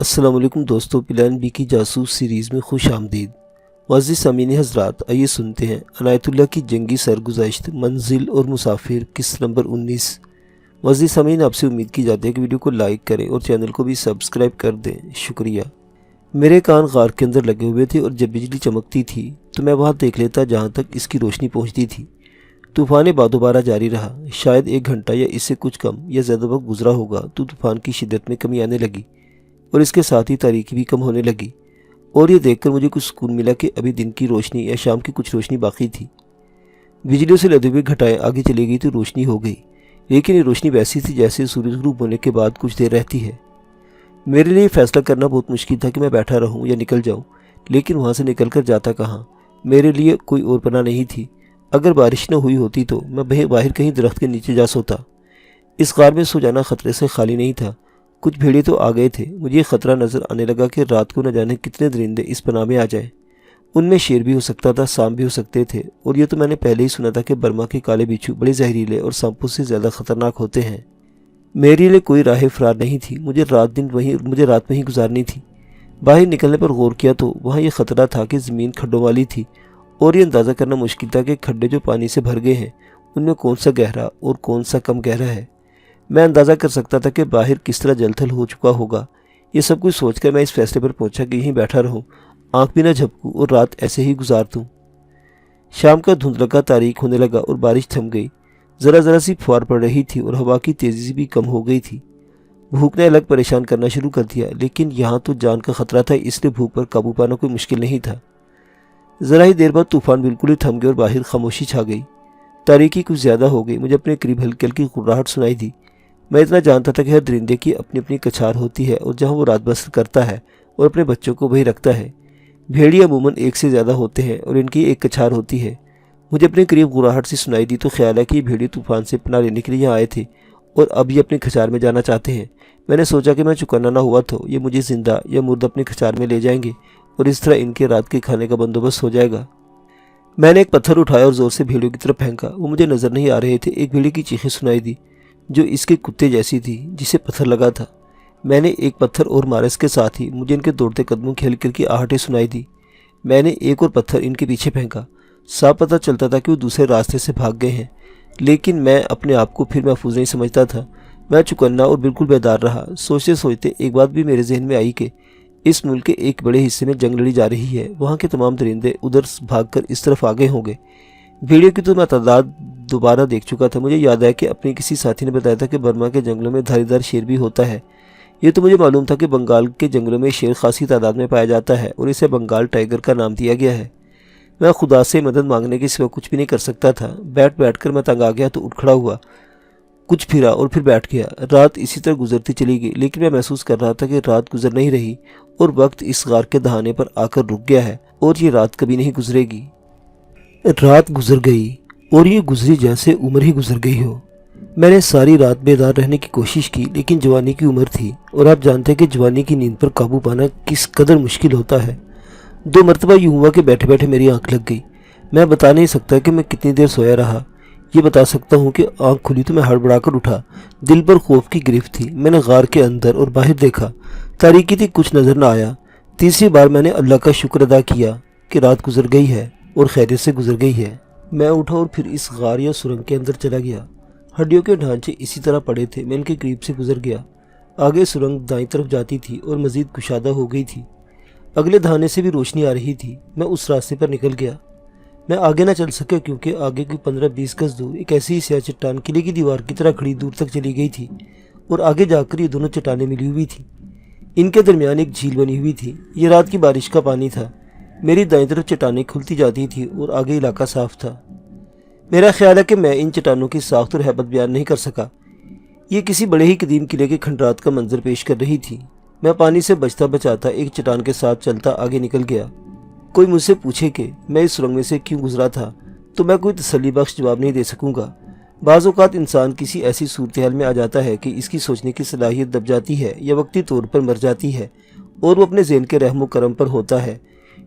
السلام علیکم دوستو، پلان بی کی جاسوس سیریز میں خوش آمدید۔ معزز سامعین حضرات، آئیے سنتے ہیں عنایت اللہ کی جنگی سرگزشت منزل اور مسافر قسط نمبر 19۔ معزز سامعین، آپ سے امید کی جاتی ہے کہ ویڈیو کو لائک کریں اور چینل کو بھی سبسکرائب کر دیں، شکریہ۔ میرے کان غار کے اندر لگے ہوئے تھے اور جب بجلی چمکتی تھی تو میں وہاں دیکھ لیتا جہاں تک اس کی روشنی پہنچتی تھی۔ طوفان بعد و بارہ جاری رہا، شاید 1 گھنٹہ یا اس سے کچھ کم یا زیادہ وقت گزرا ہوگا تو طوفان کی شدت میں کمی آنے لگی اور اس کے ساتھ ہی تاریکی بھی کم ہونے لگی، اور یہ دیکھ کر مجھے کچھ سکون ملا کہ ابھی دن کی روشنی یا شام کی کچھ روشنی باقی تھی۔ بجلیوں سے لدے ہوئے گھٹائیں آگے چلی گئی تو روشنی ہو گئی، لیکن یہ روشنی ویسی تھی جیسے سورج غروب ہونے کے بعد کچھ دیر رہتی ہے۔ میرے لیے فیصلہ کرنا بہت مشکل تھا کہ میں بیٹھا رہوں یا نکل جاؤں، لیکن وہاں سے نکل کر جاتا کہاں؟ میرے لیے کوئی اور پناہ نہیں تھی۔ اگر بارش نہ ہوئی ہوتی تو میں باہر کہیں درخت کے نیچے جا سوتا۔ اس غار میں سو جانا خطرے سے خالی نہیں تھا۔ کچھ بھیڑیے تو آ گئے تھے، مجھے خطرہ نظر آنے لگا کہ رات کو نہ جانے کتنے درندے اس پناہ میں آ جائیں۔ ان میں شیر بھی ہو سکتا تھا، سانپ بھی ہو سکتے تھے، اور یہ تو میں نے پہلے ہی سنا تھا کہ برما کے کالے بچھو بڑے زہریلے اور سانپوں سے زیادہ خطرناک ہوتے ہیں۔ میرے لیے کوئی راہ فرار نہیں تھی، مجھے رات میں ہی گزارنی تھی۔ باہر نکلنے پر غور کیا تو وہاں یہ خطرہ تھا کہ زمین کھڈوں والی تھی، اور یہ اندازہ کرنا مشکل تھا کہ کھڈے جو پانی سے بھر گئے ہیں ان میں کون سا گہرا اور کون سا کم گہرا ہے۔ میں اندازہ کر سکتا تھا کہ باہر کس طرح جل تھل ہو چکا ہوگا۔ یہ سب کچھ سوچ کر میں اس فیصلے پر پہنچا کہ یہیں بیٹھا رہوں، آنکھ بھی نہ جھپکوں اور رات ایسے ہی گزار دوں۔ شام کا دھند لگا تاریک ہونے لگا اور بارش تھم گئی، ذرا ذرا سی پھوار پڑ رہی تھی اور ہوا کی تیزی بھی کم ہو گئی تھی۔ بھوک نے الگ پریشان کرنا شروع کر دیا، لیکن یہاں تو جان کا خطرہ تھا، اس لیے بھوک پر قابو پانا کوئی مشکل نہیں تھا۔ ذرا ہی دیر بعد طوفان بالکل ہی تھم گیا اور باہر خاموشی چھا گئی۔ تاریکی کچھ زیادہ ہو گئی، مجھے اپنے قریب ہلکی ہلکی غراہٹ سنائی دی۔ میں اتنا جانتا تھا کہ ہر درندے کی اپنی اپنی کچھار ہوتی ہے اور جہاں وہ رات بسر کرتا ہے اور اپنے بچوں کو وہی رکھتا ہے۔ بھیڑیے عموماً 1 سے زیادہ ہوتے ہیں اور ان کی ایک کچھار ہوتی ہے۔ مجھے اپنے قریب غراہٹ سے سنائی دی تو خیال ہے کہ یہ بھیڑیے طوفان سے پناہ لینے کے لیے یہاں آئے تھے اور اب یہ اپنی کچھار میں جانا چاہتے ہیں۔ میں نے سوچا کہ میں چوکنا نہ ہوا تو یہ مجھے زندہ یا مردہ اپنی کچھار میں لے جائیں گے اور اس طرح ان کے رات کے کھانے کا بندوبست ہو جائے گا۔ میں نے ایک پتھر اٹھایا اور زور سے بھیڑیوں کی طرف پھینکا۔ وہ مجھے نظر نہیں آ رہے تھے۔ ایک بھیڑیے کی چیخیں سنائی دی جو اس کے کتے جیسی تھی جسے پتھر لگا تھا۔ میں نے ایک پتھر اور مارا، اس کے ساتھ ہی مجھے ان کے دوڑتے قدموں کی ہلکی ہلکی آہٹیں سنائی دی۔ میں نے ایک اور پتھر ان کے پیچھے پھینکا۔ صاف پتہ چلتا تھا کہ وہ دوسرے راستے سے بھاگ گئے ہیں، لیکن میں اپنے آپ کو پھر محفوظ نہیں سمجھتا تھا۔ میں چوکنا اور بالکل بیدار رہا۔ سوچتے سوچتے ایک بات بھی میرے ذہن میں آئی کہ اس ملک کے ایک بڑے حصے میں جنگ لڑی جا رہی ہے، وہاں کے تمام درندے ادھر بھاگ کر اس طرف آگے ہوں گے۔ بھیڑیوں کی تو میں تعداد دوبارہ دیکھ چکا تھا۔ مجھے یاد ہے کہ اپنے کسی ساتھی نے بتایا تھا کہ برما کے جنگلوں میں دھاری دار شیر بھی ہوتا ہے۔ یہ تو مجھے معلوم تھا کہ بنگال کے جنگلوں میں شیر خاصی تعداد میں پایا جاتا ہے اور اسے بنگال ٹائیگر کا نام دیا گیا ہے۔ میں خدا سے مدد مانگنے کے سوا کچھ بھی نہیں کر سکتا تھا۔ بیٹھ کر میں تنگ آ گیا تو اٹھ کھڑا ہوا، کچھ پھرا اور پھر بیٹھ گیا۔ رات اسی طرح گزرتی چلی گئی، لیکن میں محسوس کر رہا تھا کہ رات گزر نہیں رہی اور وقت اس غار کے دہانے پر آ کر رک گیا ہے اور یہ رات کبھی نہیں گزرے گی۔ رات گزر گئی اور یہ گزری جیسے عمر ہی گزر گئی ہو۔ میں نے ساری رات بیدار رہنے کی کوشش کی، لیکن جوانی کی عمر تھی اور آپ جانتے ہیں کہ جوانی کی نیند پر قابو پانا کس قدر مشکل ہوتا ہے۔ 2 مرتبہ یوں ہوا کہ بیٹھے بیٹھے میری آنکھ لگ گئی۔ میں بتا نہیں سکتا کہ میں کتنی دیر سویا رہا، یہ بتا سکتا ہوں کہ آنکھ کھلی تو میں ہڑبڑا کر اٹھا۔ دل پر خوف کی گرفت تھی۔ میں نے غار کے اندر اور باہر دیکھا، تاریکی تھی، کچھ نظر نہ آیا۔ تیسری بار میں نے اللہ کا شکر ادا کیا کہ رات گزر گئی ہے اور خیریت سے گزر گئی ہے۔ میں اٹھا اور پھر اس غار یا سرنگ کے اندر چلا گیا۔ ہڈیوں کے ڈھانچے اسی طرح پڑے تھے۔ میں ان کے قریب سے گزر گیا۔ آگے سرنگ دائیں طرف جاتی تھی اور مزید کشادہ ہو گئی تھی۔ اگلے دھانے سے بھی روشنی آ رہی تھی۔ میں اس راستے پر نکل گیا۔ میں آگے نہ چل سکا کیونکہ آگے کی 15-20 گز دور ایک ایسی ہی سیاہ چٹان قلعے کی دیوار کی طرح کھڑی دور تک چلی گئی تھی اور آگے جا کر یہ دونوں چٹانیں ملی ہوئی تھیں۔ ان کے درمیان ایک جھیل بنی ہوئی تھی۔ یہ رات کی بارش کا پانی تھا۔ میری دائیں طرف چٹانیں کھلتی جاتی تھیں اور آگے علاقہ صاف تھا۔ میرا خیال ہے کہ میں ان چٹانوں کی ساخت اور ہیبت بیان نہیں کر سکا۔ یہ کسی بڑے ہی قدیم قلعے کے کھنڈرات کا منظر پیش کر رہی تھی۔ میں پانی سے بچتا بچاتا ایک چٹان کے ساتھ چلتا آگے نکل گیا۔ کوئی مجھ سے پوچھے کہ میں اس سرنگ میں سے کیوں گزرا تھا تو میں کوئی تسلی بخش جواب نہیں دے سکوں گا۔ بعض اوقات انسان کسی ایسی صورتحال میں آ جاتا ہے کہ اس کی سوچنے کی صلاحیت دب جاتی ہے یا وقتی طور پر مر جاتی ہے اور وہ اپنے ذہن کے رحم و کرم پر ہوتا ہے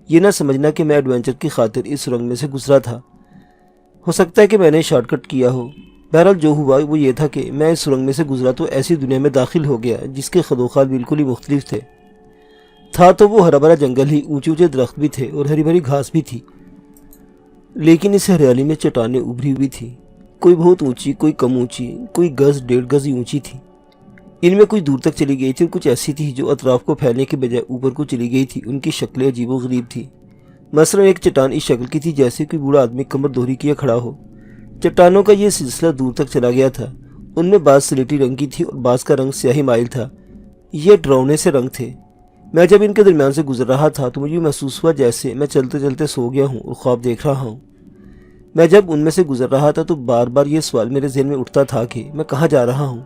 یہ نہ سمجھنا کہ میں ایڈونچر کی خاطر اس سرنگ میں سے گزرا تھا۔ ہو سکتا ہے کہ میں نے شارٹ کٹ کیا ہو۔ بہرحال جو ہوا وہ یہ تھا کہ میں اس سرنگ میں سے گزرا تو ایسی دنیا میں داخل ہو گیا جس کے خدوخال بالکل ہی مختلف تھے۔ تھا تو وہ ہرا بھرا جنگل ہی، اونچے اونچے درخت بھی تھے اور ہری بھری گھاس بھی تھی، لیکن اس ہریالی میں چٹانیں ابھری ہوئی تھی، کوئی بہت اونچی، کوئی کم اونچی، کوئی گز 1.5 گز ہی اونچی تھی۔ ان میں کوئی دور تک چلی گئی تھی اور کچھ ایسی تھی جو اطراف کو پھیلنے کے بجائے اوپر کو چلی گئی تھی۔ ان کی شکلیں عجیب و غریب تھی۔ مثلا ایک چٹان اس شکل کی تھی جیسے کوئی بوڑھا آدمی کمر دوہری کیے کھڑا ہو۔ چٹانوں کا یہ سلسلہ دور تک چلا گیا تھا۔ ان میں بعض سلیٹی رنگ کی تھی اور بعض کا رنگ سیاہی مائل تھا۔ یہ ڈراؤنے سے رنگ تھے۔ میں جب ان کے درمیان سے گزر رہا تھا تو مجھے محسوس ہوا جیسے میں چلتے چلتے سو گیا ہوں اور خواب دیکھ رہا ہوں۔ میں جب ان میں سے گزر رہا تھا تو بار بار یہ سوال میرے ذہن میں اٹھتا تھا کہ میں کہاں جا رہا ہوں۔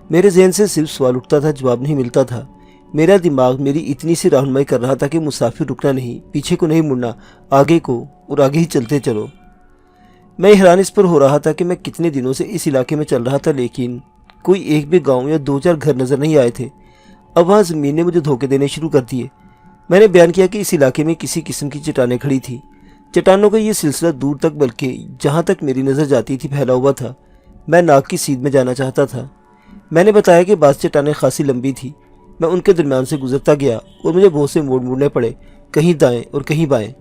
میرے ذہن سے صرف سوال اٹھتا تھا، جواب نہیں ملتا تھا۔ میرا دماغ میری اتنی سی رہنمائی کر رہا تھا کہ مسافر رکنا نہیں، پیچھے کو نہیں مڑنا، آگے کو، اور آگے ہی چلتے چلو۔ میں حیران اس پر ہو رہا تھا کہ میں کتنے دنوں سے اس علاقے میں چل رہا تھا، لیکن کوئی ایک بھی گاؤں یا 2-4 گھر نظر نہیں آئے تھے۔ اب وہاں زمین نے مجھے دھوکے دینے شروع کر دیے۔ میں نے بیان کیا کہ اس علاقے میں کسی قسم کی چٹانیں کھڑی تھی۔ چٹانوں کا یہ سلسلہ دور تک بلکہ جہاں تک میری نظر جاتی تھی پھیلا ہوا تھا۔ میں ناک کی سیدھ میں جانا چاہتا تھا۔ میں نے بتایا کہ بعض چٹانیں خاصی لمبی تھی۔ میں ان کے درمیان سے گزرتا گیا اور مجھے بہت سے موڑ موڑنے پڑے، کہیں دائیں اور کہیں بائیں۔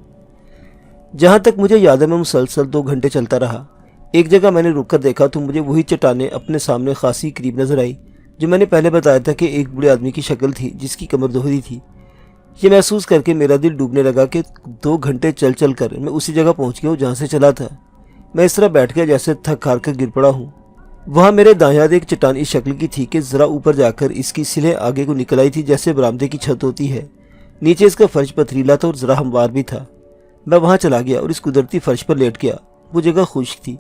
جہاں تک مجھے یاد ہے میں مسلسل 2 گھنٹے چلتا رہا۔ ایک جگہ میں نے رک کر دیکھا تو مجھے وہی چٹانیں اپنے سامنے خاصی قریب نظر آئی جو میں نے پہلے بتایا تھا کہ ایک بوڑھے آدمی کی شکل تھی جس کی کمر دوہری تھی۔ یہ محسوس کر کے میرا دل ڈوبنے لگا کہ 2 گھنٹے چل چل کر میں اسی جگہ پہنچ گیا ہوں جہاں سے چلا تھا۔ میں اس طرح بیٹھ گیا جیسے تھک ہار کر گر پڑا ہوں۔ وہاں میرے دائیں ہاتھ ایک چٹان اس شکل کی تھی کہ ذرا اوپر جا کر اس کی سلیں آگے کو نکل آئی تھی جیسے برآمدے کی چھت ہوتی ہے۔ نیچے اس کا فرش پتھریلا تھا اور ذرا ہموار بھی تھا۔ میں وہاں چلا گیا اور اس قدرتی فرش پر لیٹ گیا۔ وہ جگہ خشک تھی،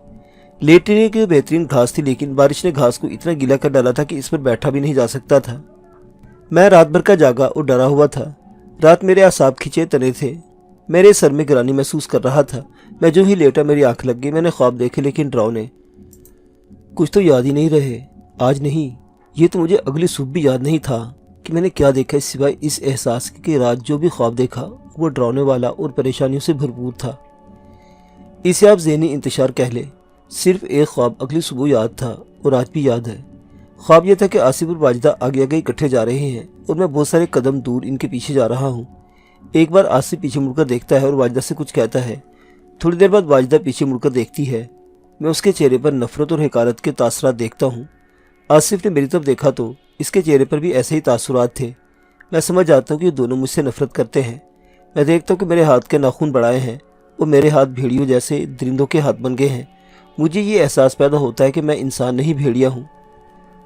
لیٹنے کی بہترین گھاس تھی، لیکن بارش نے گھاس کو اتنا گیلا کر ڈالا تھا کہ اس پر بیٹھا بھی نہیں جا سکتا تھا۔ میں رات بھر کا جاگا اور ڈرا ہوا تھا۔ رات میرے اعصاب کھچے تنے تھے، میرے سر میں گرانی محسوس کر رہا تھا۔ میں جو ہی لیٹا میری آنکھ لگ گئی۔ میں نے خواب دیکھے لیکن ڈراؤنے، کچھ تو یاد ہی نہیں رہے۔ آج نہیں، یہ تو مجھے اگلی صبح بھی یاد نہیں تھا کہ میں نے کیا دیکھا، سوائے اس احساس کہ رات جو بھی خواب دیکھا وہ ڈراؤنے والا اور پریشانیوں سے بھرپور تھا۔ اسے آپ ذہنی انتشار کہہ لیں۔ صرف ایک خواب اگلی صبح یاد تھا اور آج بھی یاد ہے۔ خواب یہ تھا کہ آصف اور واجدہ آگے آگے اکٹھے جا رہے ہیں اور میں بہت سارے قدم دور ان کے پیچھے جا رہا ہوں۔ ایک بار آصف پیچھے مڑ کر دیکھتا ہے اور واجدہ سے کچھ کہتا ہے۔ تھوڑی دیر بعد واجدہ پیچھے مڑ کر دیکھتی ہے۔ میں اس کے چہرے پر نفرت اور حقارت کے تاثرات دیکھتا ہوں۔ آصف نے میری طرف دیکھا تو اس کے چہرے پر بھی ایسے ہی تاثرات تھے۔ میں سمجھ جاتا ہوں کہ یہ دونوں مجھ سے نفرت کرتے ہیں۔ میں دیکھتا ہوں کہ میرے ہاتھ کے ناخن بڑھائے ہیں اور میرے ہاتھ بھیڑیوں جیسے درندوں کے ہاتھ بن گئے ہیں۔ مجھے یہ احساس پیدا ہوتا ہے کہ میں انسان نہیں بھیڑیا ہوں۔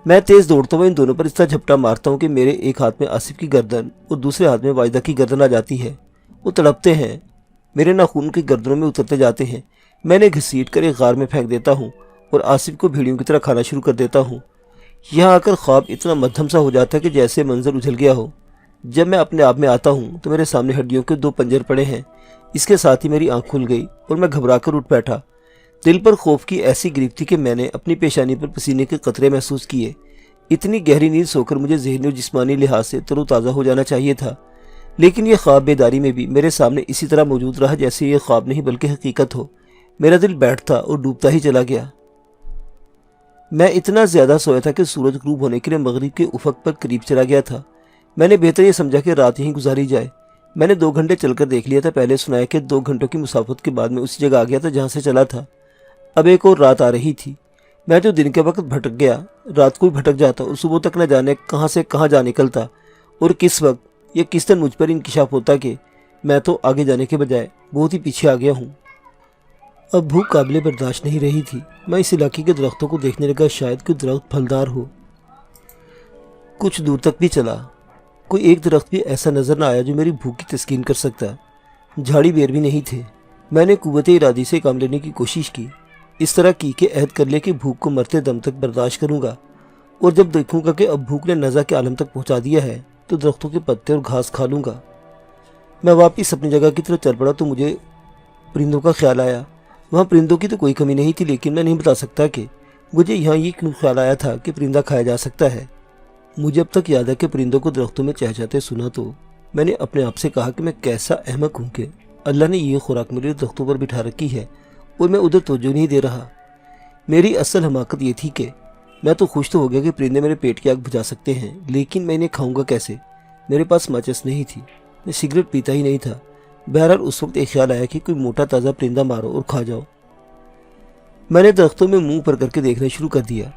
میں تیز دوڑتا ہوا ان دونوں پر اس طرح جھپٹا مارتا ہوں کہ میرے ایک ہاتھ میں آصف کی گردن اور دوسرے ہاتھ میں واجدہ کی گردن آ جاتی ہے۔ وہ تڑپتے ہیں، میرے ناخن کی گردنوں میں اترتے جاتے ہیں۔ میں نے گھسیٹ کر ایک غار میں پھینک دیتا ہوں اور آصف کو بھیڑیوں کی طرح کھانا شروع کر دیتا ہوں۔ یہاں آ کر خواب اتنا مدھم سا ہو جاتا ہے کہ جیسے منظر اچھل گیا ہو۔ جب میں اپنے آپ میں آتا ہوں تو میرے سامنے ہڈیوں کے 2 پنجر پڑے ہیں۔ اس کے ساتھ ہی میری آنکھ کھل گئی اور میں گھبرا کر اٹھ بیٹھا۔ دل پر خوف کی ایسی گرفت تھی کہ میں نے اپنی پیشانی پر پسینے کے قطرے محسوس کیے۔ اتنی گہری نیند سو کر مجھے ذہنی اور جسمانی لحاظ سے تر و تازہ ہو جانا چاہیے تھا، لیکن یہ خواب بیداری میں بھی میرے سامنے اسی طرح موجود رہا جیسے یہ خواب نہیں بلکہ حقیقت ہو۔ میرا دل بیٹھتا اور ڈوبتا ہی چلا گیا۔ میں اتنا زیادہ سویا تھا کہ سورج غروب ہونے کے لیے مغرب کے افق پر قریب چلا گیا تھا۔ میں نے بہتر یہ سمجھا کہ رات یہیں گزاری جائے۔ میں نے 2 گھنٹے چل کر دیکھ لیا تھا۔ پہلے سنایا کہ 2 گھنٹوں کی مسافت کے بعد میں اسی جگہ آ گیا تھا جہاں سے چلا تھا۔ اب ایک اور رات آ رہی تھی۔ میں جو دن کے وقت بھٹک گیا، رات کو بھی بھٹک جاتا اور صبح تک نہ جانے کہاں سے کہاں جا نکلتا اور کس وقت یا کس طرح مجھ پر انکشاف ہوتا کہ میں تو آگے جانے کے بجائے بہت ہی پیچھے آ گیا ہوں۔ اب بھوک قابل برداشت نہیں رہی تھی۔ میں اس علاقے کے درختوں کو دیکھنے لگا، شاید کوئی درخت پھلدار ہو۔ کچھ دور تک بھی چلا، کوئی ایک درخت بھی ایسا نظر نہ آیا جو میری بھوک کی تسکین کر سکتا۔ جھاڑی بیر بھی نہیں تھے۔ میں نے قوت ارادی سے کام لینے کی کوشش کی، اس طرح کی کہ عہد کر لے کہ بھوک کو مرتے دم تک برداشت کروں گا، اور جب دیکھوں گا کہ اب بھوک نے نزا کے عالم تک پہنچا دیا ہے تو درختوں کے پتے اور گھاس کھا لوں گا۔ میں واپس اپنی جگہ کی طرف چل پڑا تو مجھے پرندوں کا خیال آیا۔ وہاں پرندوں کی تو کوئی کمی نہیں تھی، لیکن میں نہیں بتا سکتا کہ مجھے یہاں یہ کیوں خیال آیا تھا کہ پرندہ کھایا جا سکتا ہے۔ مجھے اب تک یاد ہے کہ پرندوں کو درختوں میں چہچہاتے سنا تو میں نے اپنے آپ سے کہا کہ میں کیسا احمق ہوں کہ اللہ نے یہ خوراک میرے درختوں پر بٹھا رکھی ہے اور میں ادھر توجہ نہیں دے رہا۔ میری اصل حماقت یہ تھی کہ میں تو خوش تو ہو گیا کہ پرندے میرے پیٹ کی آگ بجھا سکتے ہیں، لیکن میں انہیں کھاؤں گا کیسے؟ میرے پاس ماچس نہیں تھی، میں سگریٹ پیتا ہی نہیں تھا۔ بہرحال اس وقت ایک خیال آیا کہ کوئی موٹا تازہ پرندہ مارو اور کھا جاؤ۔ میں نے درختوں میں منہ پر کر کے دیکھنا شروع کر دیا۔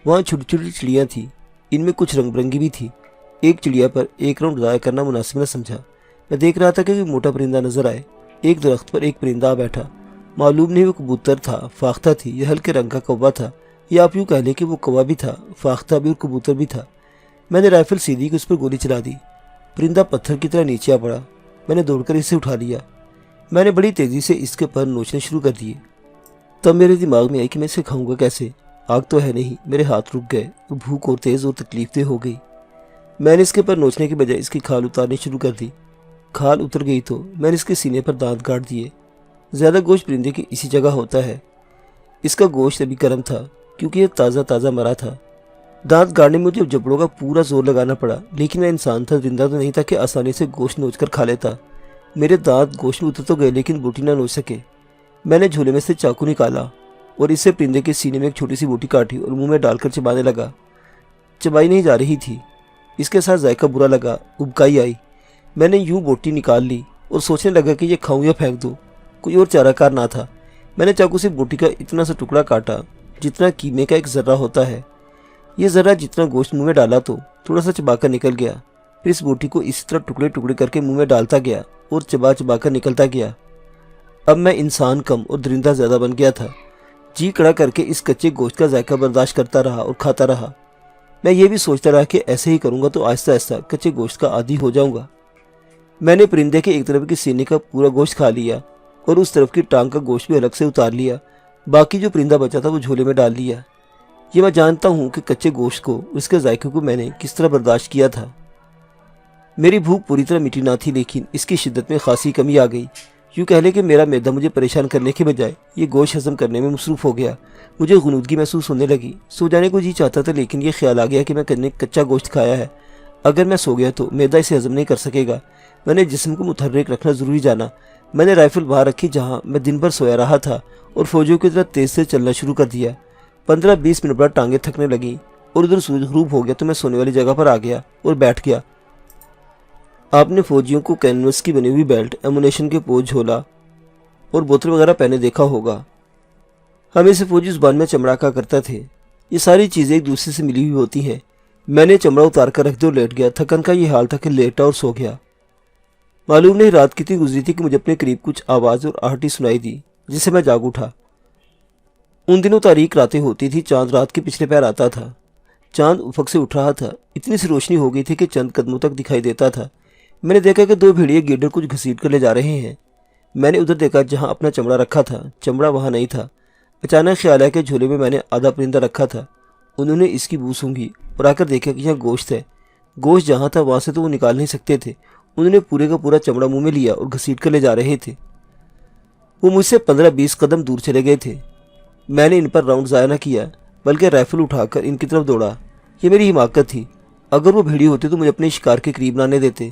وہاں چھوٹی چھوٹی چڑیاں تھیں، ان میں کچھ رنگ برنگی بھی تھی۔ ایک چڑیا پر ایک راؤنڈ ضائع کرنا مناسب نہ سمجھا۔ میں دیکھ رہا تھا کہ کوئی موٹا پرندہ نظر آئے۔ ایک درخت پر ایک پرندہ آ بیٹھا۔ معلوم نہیں وہ کبوتر تھا، فاختہ تھی، یا ہلکے رنگ کا کوا تھا، یا آپ یوں کہہ لیں کہ وہ کوا بھی تھا، فاختہ بھی اور کبوتر بھی تھا۔ میں نے رائفل سیدھی کہ اس پر گولی چلا دی۔ پرندہ پتھر کی طرح نیچے آ پڑا۔ میں نے دوڑ کر اسے اٹھا لیا۔ میں نے بڑی تیزی سے اس کے پر نوچنے شروع کر دیے۔ تب میرے دماغ میں آئی کہ میں اسے کھاؤں گا کیسے؟ آگ تو ہے نہیں۔ میرے ہاتھ رک گئے، بھوک اور تیز اور تکلیف دہ ہو گئی۔ میں نے اس کے پر نوچنے کے بجائے اس کی کھال اتارنی شروع کر دی۔ کھال اتر گئی تو میں نے اس کے سینے پر دانت گاڑ دیے۔ زیادہ گوشت پرندے کی اسی جگہ ہوتا ہے۔ اس کا گوشت ابھی گرم تھا کیونکہ یہ تازہ تازہ مرا تھا۔ دانت گاڑنے میں مجھے جبڑوں کا پورا زور لگانا پڑا، لیکن میں انسان تھا، درندہ تو نہیں تھا کہ آسانی سے گوشت نوچ کر کھا لیتا۔ میرے دانت گوشت میں اتر تو گئے لیکن بوٹی نہ نوچ سکے۔ میں نے جھولے میں سے چاقو نکالا اور اس سے پرندے کے سینے میں ایک چھوٹی سی بوٹی کاٹی اور منہ میں ڈال کر چبانے لگا۔ چبائی نہیں جا رہی تھی۔ اس کے ساتھ ذائقہ برا لگا، ابکائی آئی۔ میں نے یوں بوٹی نکال لی اور سوچنے لگا کہ یہ کھاؤں یا پھینک دوں۔ کوئی اور چارہ کار نہ تھا۔ میں نے چاقو سے بوٹی کا اتنا سا ٹکڑا کاٹا جتنا قیمے کا ایک ذرہ ہوتا ہے۔ یہ ذرہ جتنا گوشت منہ میں ڈالا تو تھوڑا سا چبا کر نکل گیا۔ پھر اس بوٹی کو اسی طرح ٹکڑے ٹکڑے کر کے منہ میں ڈالتا گیا اور چبا چبا کر نکلتا گیا۔ اب میں انسان کم اور درندہ زیادہ بن گیا تھا۔ جی کڑا کر کے اس کچے گوشت کا ذائقہ برداشت کرتا رہا اور کھاتا رہا۔ میں یہ بھی سوچتا رہا کہ ایسے ہی کروں گا تو آہستہ آہستہ کچے گوشت کا عادی ہو جاؤں گا۔ میں نے پرندے کے ایک طرف کے سینے کا پورا گوشت کھا لیا اور اس طرف کی ٹانگ کا گوشت بھی الگ سے اتار لیا۔ باقی جو پرندہ بچا تھا وہ جھولے میں ڈال لیا۔ یہ میں جانتا ہوں کہ کچے گوشت کو اور اس کے ذائقے کو میں نے کس طرح برداشت کیا تھا۔ میری بھوک پوری طرح مٹی نہ تھی، لیکن اس کی شدت میں خاصی کمی آ گئی۔ یوں کہہ لے کہ میرا معدہ مجھے پریشان کرنے کے بجائے یہ گوشت ہضم کرنے میں مصروف ہو گیا۔ مجھے غنودگی محسوس ہونے لگی۔ سو جانے کو جی چاہتا تھا، لیکن یہ خیال آ گیا کہ میں کچا گوشت کھایا ہے۔ اگر میں سو گیا تو معدہ اسے ہضم نہیں کر سکے گا۔ میں نے جسم کو متحرک رکھنا ضروری جانا۔ میں نے رائفل باہر رکھی جہاں میں دن بھر سویا رہا تھا اور فوجیوں کی طرح تیز سے چلنا شروع کر دیا۔ 15-20 منٹ بعد ٹانگیں تھکنے لگیں اور ادھر سورج غروب ہو گیا تو میں سونے والی جگہ پر آ گیا اور بیٹھ گیا۔ آپ نے فوجیوں کو کینوس کی بنی ہوئی بیلٹ، ایمونیشن کے پوچھ، جھولا اور بوتل وغیرہ پہنے دیکھا ہوگا۔ ہم اسے فوجی زبان میں چمڑا کہا کرتے تھے۔ یہ ساری چیزیں ایک دوسرے سے ملی ہوئی ہوتی ہیں۔ میں نے چمڑا اتار کر رکھ دیا اور لیٹ گیا۔ تھکن کا یہ حال تھا کہ لیٹا اور سو گیا۔ معلوم نہیں رات کتنی گزری تھی کہ مجھے اپنے قریب کچھ آواز اور آہٹی سنائی دی، جس سے میں جاگ اٹھا۔ ان دنوں تاریک راتیں ہوتی تھی، چاند رات کے پچھلے پیر آتا تھا۔ چاند افق سے اٹھ رہا تھا، اتنی سی روشنی ہو گئی تھی کہ چند قدموں تک دکھائی دیتا تھا۔ میں نے دیکھا کہ 2 بھیڑیے گیڈر کچھ گھسیٹ کر لے جا رہے ہیں۔ میں نے ادھر دیکھا جہاں اپنا چمڑا رکھا تھا، چمڑا وہاں نہیں تھا۔ اچانک خیال آیا کہ جھولے میں نے آدھا پرندہ رکھا تھا۔ انہوں نے اس کی بو سونگھی اور آ کر دیکھا کہ یہاں گوشت ہے۔ گوشت جہاں تھا وہاں سے تو وہ نکال نہیں سکتے تھے۔ انہوں نے پورے کا پورا چمڑا منہ میں لیا اور گھسیٹ کر لے جا رہے تھے۔ وہ مجھ سے 15-20 قدم دور چلے گئے تھے۔ میں نے ان پر راؤنڈ ضائع نہ کیا، بلکہ رائفل اٹھا کر ان کی طرف دوڑا۔ یہ میری حماقت تھی۔ اگر وہ بھیڑی ہوتے تو مجھے اپنے شکار کے قریب نہ آنے دیتے،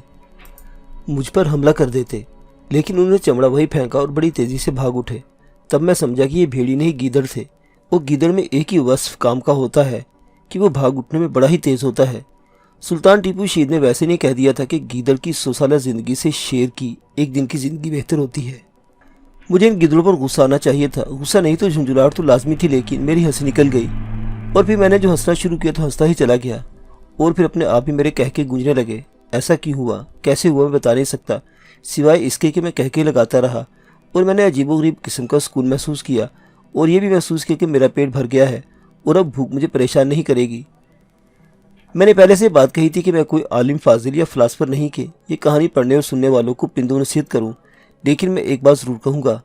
مجھ پر حملہ کر دیتے، لیکن انہوں نے چمڑا وہی پھینکا اور بڑی تیزی سے بھاگ اٹھے۔ تب میں سمجھا کہ یہ بھیڑی نہیں گیدڑ تھے۔ وہ گیدڑ میں ایک ہی وصف کام کا ہوتا ہے کہ وہ بھاگ اٹھنے میں بڑا ہی تیز ہوتا ہے۔ سلطان ٹیپو شیر نے ویسے نہیں کہہ دیا تھا کہ گیدڑ کی 100 سالہ زندگی سے شیر کی ایک دن کی زندگی بہتر ہوتی ہے۔ مجھے ان گیدڑوں پر غصہ آنا چاہیے تھا، غصہ نہیں تو جھنجھلاہٹ تو لازمی تھی، لیکن میری ہنسی نکل گئی اور پھر میں نے جو ہنسنا شروع کیا تو ہنستا ہی چلا گیا اور پھر اپنے آپ ہی میرے کہکے گونجنے لگے۔ ایسا کیوں ہوا، کیسے ہوا، میں بتا نہیں سکتا، سوائے اس کے کہ میں کہکے لگاتا رہا اور میں نے عجیب و غریب قسم کا سکون محسوس کیا اور یہ بھی محسوس کیا کہ میرا پیٹ بھر گیا ہے اور اب بھوک مجھے پریشان نہیں کرے گی۔ میں نے پہلے سے بات کہی تھی کہ میں کوئی عالم فاضل یا فلاسفر نہیں کہ یہ کہانی پڑھنے اور سننے والوں کو پندو نصیحت کروں، لیکن میں ایک بات ضرور کہوں گا،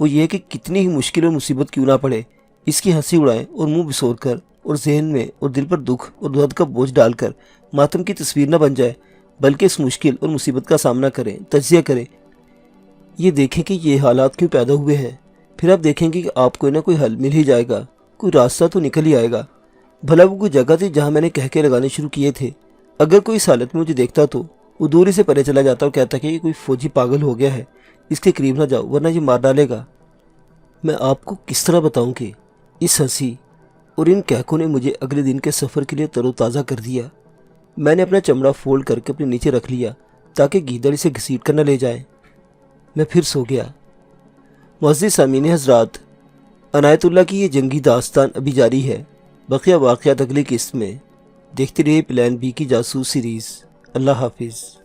وہ یہ ہے کہ کتنی ہی مشکل اور مصیبت کیوں نہ پڑے، اس کی ہنسی اڑائیں اور منہ بسور کر اور ذہن میں اور دل پر دکھ اور درد کا بوجھ ڈال کر ماتم کی تصویر نہ بن جائے، بلکہ اس مشکل اور مصیبت کا سامنا کریں، تجزیہ کریں، یہ دیکھیں کہ یہ حالات کیوں پیدا ہوئے ہیں، پھر آپ دیکھیں گے کہ آپ کو نہ کوئی حل مل ہی جائے گا، کوئی راستہ تو نکل ہی آئے گا۔ بھلا وہ کوئی جگہ تھی جہاں میں نے کہکے لگانے شروع کیے تھے۔ اگر کوئی اس حالت میں مجھے دیکھتا تو وہ دوری سے پرے چلا جاتا اور کہتا کہ یہ کوئی فوجی پاگل ہو گیا ہے، اس کے قریب نہ جاؤ ورنہ یہ مار ڈالے گا۔ میں آپ کو کس طرح بتاؤں کہ اس ہنسی اور ان کہکوں نے مجھے اگلے دن کے سفر کے لیے تر و تازہ کر دیا۔ میں نے اپنا چمڑا فولڈ کر کے اپنے نیچے رکھ لیا تاکہ گیدڑ اسے گھسیٹ کر نہ لے جائے۔ میں پھر سو گیا۔ معزز سامعین حضرات، عنایت اللہ کی یہ جنگی داستان ابھی جاری ہے۔ بقیہ واقعات اگلی قسط میں۔ دیکھتے رہیے پلان بی کی جاسوس سیریز۔ اللہ حافظ۔